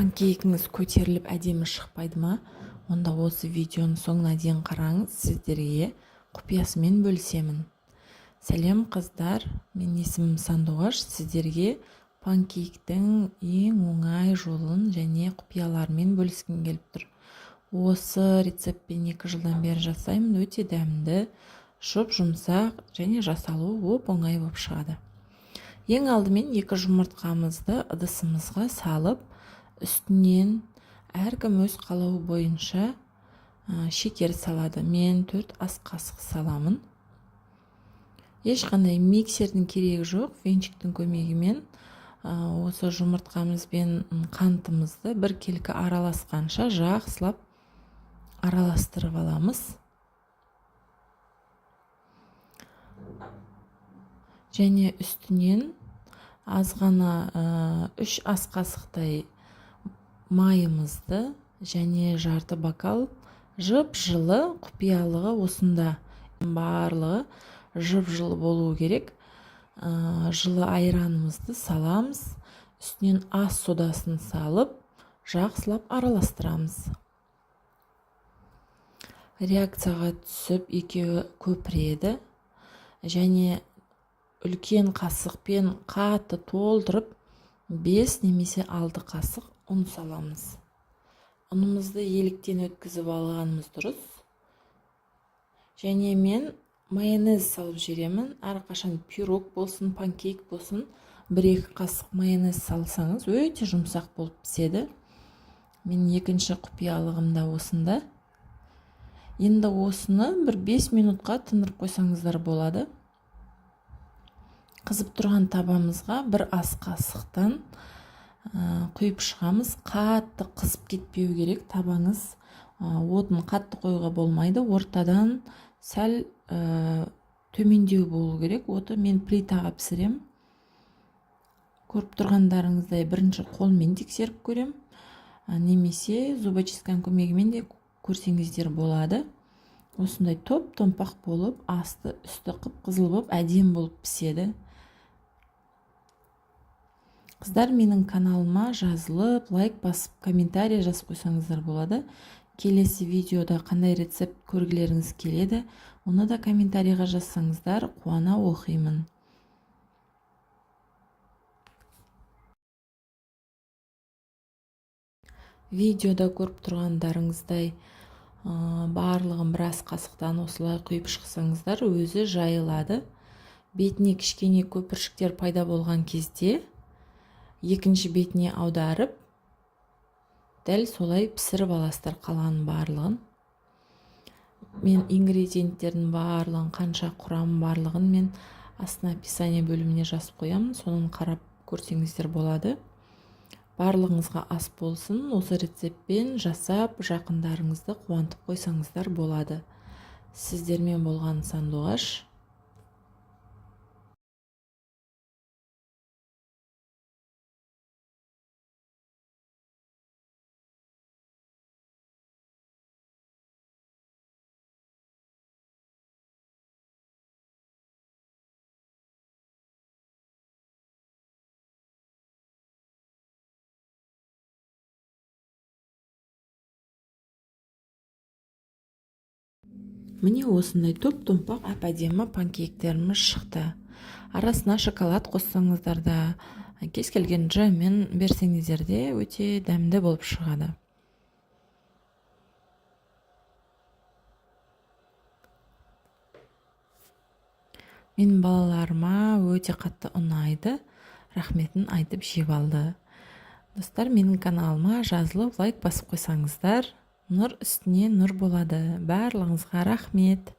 Панкейкіңіз көтеріліп әдемі шықпайды ма? Онда осы видеоның соңына дейін қараңыз, сіздерге құпиясымен бөлісемін. Сәлем қыздар, мен есімім Сандуғаш, сіздерге панкейктің ең оңай жолын және құпияларымен бөліскім келіп тұр. Осы рецептпен 2 жылдан бері жасаймын, өте дәмді, жұмсақ және жасалуы оп-оңай болып шығады. Ең алдымен 2 жұмыртқамызды ыдысымызға салып, үстінен әркім өз қалауы бойынша шекер салады. Мен 4 ас қасық саламын. Ешқандай миксердің керегі жоқ, венчиктің көмегімен осы жұмыртқамыз бен қантымызды біркелкі араласқанша жақсылап араластырып аламыз. Және үстінен аз ғана 3 ас қасықтай майымызды және жарты бокал жып-жылы, құпиялығы осында. Барлығы жып-жылы болуы керек. Жылы айранымызды саламыз. Үстінен ас содасын салып, жақсылап араластырамыз. Реакцияға түсіп, екеуі көпіреді. Және үлкен қасықпен қатты толтырып 5 немесе 6 қасық ұн саламыз. Ұнымызды еліктен өткізіп алғанымыз дұрыс. Және мен майонез салып жіберемін. Әрқашан пирог болсын, панкейк болсын, 1-2 қасық майонез салсаңыз өте жұмсақ болып піседі. Мен екінші құпиялығымда осында. Енді осыны бір 5 минутқа тындырып қойсаңыздар болады. Қызып тұрған табамызға 1 ас қасықтан құйып шығамыз. Қатты қызып кетпеу керек табаңыз. Отын қатты қоюға болмайды. Ортадан сәл төмендеу болу керек. Оты мен плитаға пісірем. Көріп тұрғандарыңыздай бірінші қолмен тексеріп көрем. Немесе зубочистканың көмегімен де көрсеңіздер болады. Осындай топ-томпақ болып, асты үсті қып-қызыл болып, әдем болып піседі. Қыздар, менің каналыма жазылып, лайк басып, комментарий жазып қойсаңыздар болады. Келесі видеода қандай рецепт көргілеріңіз келеді, оны да комментарийға жазсаңыздар, қуана оқимын. Видеода көріп тұрғандарыңыздай барлығын 1 ас қасықтан осылай құйып шықсаңыздар, өзі жайылады. Бетіне кішкене көпіршіктер пайда болған кезде екінші бетіне аударып, дәл солай пісіріп аласыздар қалғанын барлығын. Мен ингредиенттердің барлығын, қанша құрам барлығын мен астына описание бөліміне жазып қоямын, соны қарап көрсеңіздер болады. Барлығыңызға ас болсын, осы рецептпен жасап, жақындарыңызды қуантып қойсаңыздар болады. Сіздермен болған Сандуғаш. Міне осындай топ-томпақ әп-әдемі панкейктеріміз шықты. Арасына шоколад қоссаңыздар да, кез келген джеммен берсеңіздер де өте дәмді болып шығады. Мен балаларыма өте қатты ұнайды, рахметін айтып жеп алды. Достар, менің каналыма жазылып, лайк басып қойсаңыздар, нұр үстіне нұр болады. Барлығыңызға рахмет.